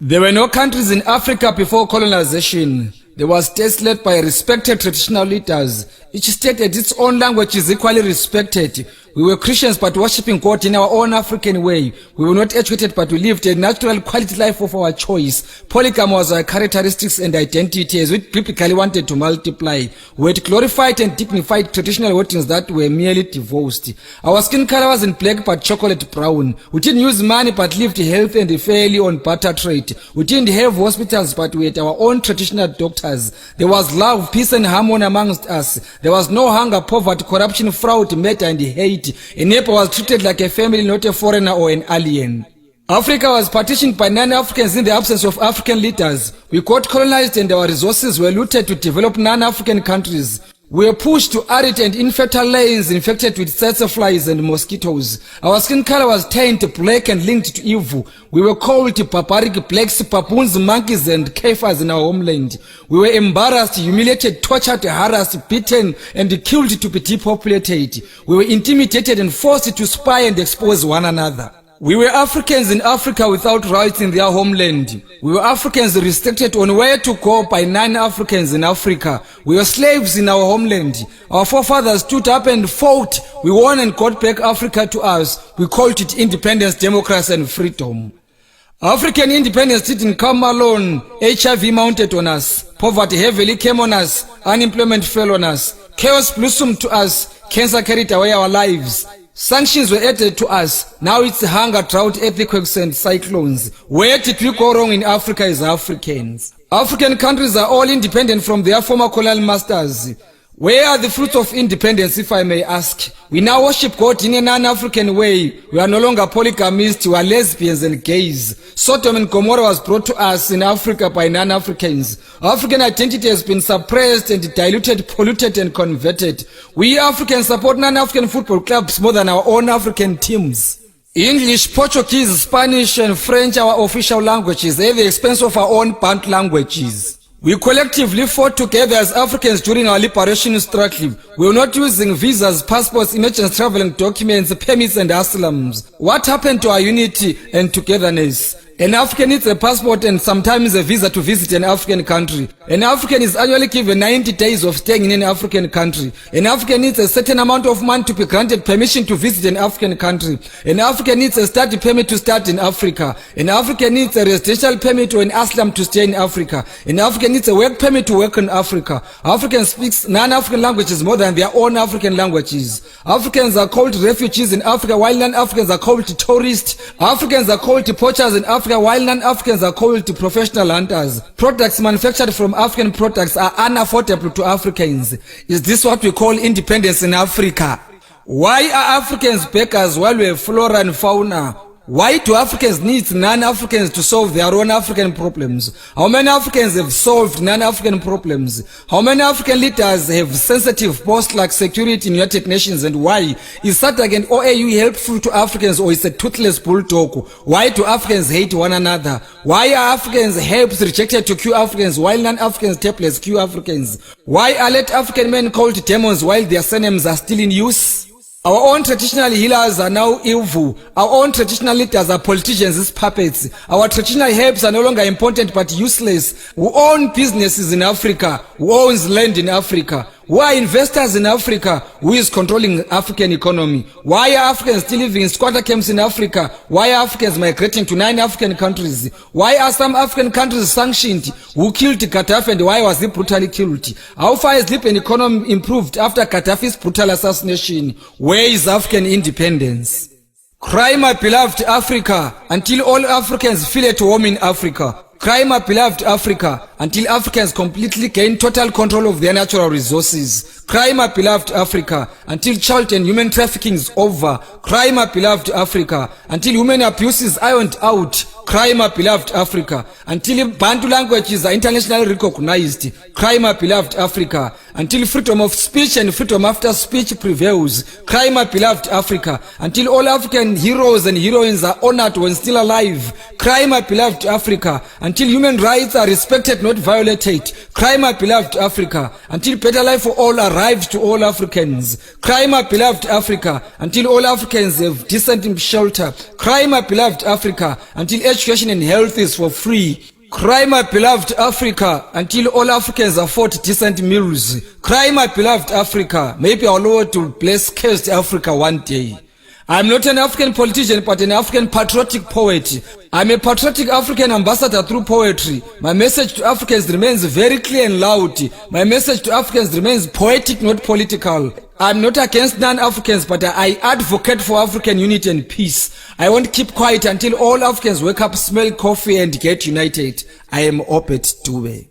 There were no countries in Africa before colonization. There was states led by respected traditional leaders. Each state had its own language is equally respected. We were Christians but worshipping God in our own African way. We were not educated but we lived a natural quality life of our choice. Polygamy was our characteristics and identity as we biblically wanted to multiply. We had glorified and dignified traditional weddings that were merely divorced. Our skin color wasn't black but chocolate brown. We didn't use money but lived healthy and fairly on barter trade. We didn't have hospitals but we had our own traditional doctors. There was love, peace and harmony amongst us. There was no hunger, poverty, corruption, fraud, murder and hate. A neighbor was treated like a family, not a foreigner or an alien. Africa was partitioned by non-Africans in the absence of African leaders. We got colonized and our resources were looted to develop non-African countries. We were pushed to arid and infertile lands infected with tsetse flies and mosquitoes. Our skin color was tanned black and linked to evil. We were called barbaric blacks, baboons, monkeys and kafirs in our homeland. We were embarrassed, humiliated, tortured, harassed, beaten and killed to be depopulated. We were intimidated and forced to spy and expose one another. We were Africans in Africa without rights in their homeland. We were Africans restricted on where to go by non-Africans in Africa. We were slaves in our homeland. Our forefathers stood up and fought. We won and got back Africa to us. We called it independence, democracy and freedom. African independence didn't come alone. HIV mounted on us. Poverty heavily came on us. Unemployment fell on us. Chaos blossomed to us. Cancer carried away our lives. Sanctions were added to us. Now it's hunger, drought, earthquakes and cyclones. Where did we go wrong in Africa as Africans? African countries are all independent from their former colonial masters. Where are the fruits of independence, if I may ask? We now worship God in a non-African way. We are no longer polygamists, we are lesbians and gays. Sodom and Gomorrah was brought to us in Africa by non-Africans. African identity has been suppressed and diluted, polluted and converted. We Africans support non-African football clubs more than our own African teams. English, Portuguese, Spanish and French are our official languages at the expense of our own Bantu languages. We collectively fought together as Africans during our liberation struggle. We were not using visas, passports, emergency traveling documents, permits and asylums. What happened to our unity and togetherness? An African needs a passport and sometimes a visa to visit an African country. An African is annually given 90 days of staying in an African country. An African needs a certain amount of money to be granted permission to visit an African country. An African needs a study permit to start in Africa. An African needs a residential permit or an asylum to stay in Africa. An African needs a work permit to work in Africa. African speaks non-African languages more than their own African languages. Africans are called refugees in Africa while non-Africans are called tourists. Africans are called poachers in Africa while non-Africans are called professional hunters. Products manufactured from African products are unaffordable to Africans. Is this what we call independence in Africa? Why are Africans beggars while we have flora and fauna? Why do Africans need non-Africans to solve their own African problems? How many Africans have solved non-African problems? How many African leaders have sensitive posts like security in United Nations, and why? Is SADC and OAU helpful to Africans or is a toothless bulldog? Why do Africans hate one another? Why are Africans herbs rejected to cure Africans while non-Africans tablets cure Africans? Why are late African men called demons while their surnames are still in use? Our own traditional healers are now evil. Our own traditional leaders are politicians as puppets. Our traditional herbs are no longer important but useless. Who own businesses in Africa? Who owns land in Africa? Who are investors in Africa? Who is controlling African economy? Why are Africans still living in squatter camps in Africa? Why are Africans migrating to 9 African countries? Why are some African countries sanctioned? Who killed Gaddafi and why was he brutally killed? How far has Libyan economy improved after Gaddafi's brutal assassination? Where is African independence? Cry, my beloved Africa, until all Africans feel at home in Africa. Cry, my beloved Africa, until Africans completely gain total control of their natural resources. Cry, my beloved Africa, until child and human trafficking is over. Cry, my beloved Africa, until human abuse is ironed out. Cry, my beloved Africa, until Bantu languages are internationally recognized. Cry, my beloved Africa, until freedom of speech and freedom after speech prevails. Cry, my beloved Africa, until all African heroes and heroines are honored when still alive. Cry, my beloved Africa, until human rights are respected, not violated. Cry, my beloved Africa, until better life for all arrives to all Africans. Cry, my beloved Africa, until all Africans have decent shelter. Cry, my beloved Africa, until education and health is for free. Cry, my beloved Africa, until all Africans afford decent meals. Cry, my beloved Africa. Maybe our Lord will bless cursed Africa one day. I'm not an African politician, but an African patriotic poet. I'm a patriotic African ambassador through poetry. My message to Africans remains very clear and loud. My message to Africans remains poetic, not political. I'm not against non-Africans, but I advocate for African unity and peace. I won't keep quiet until all Africans wake up, smell coffee, and get united. I am Obed Dube.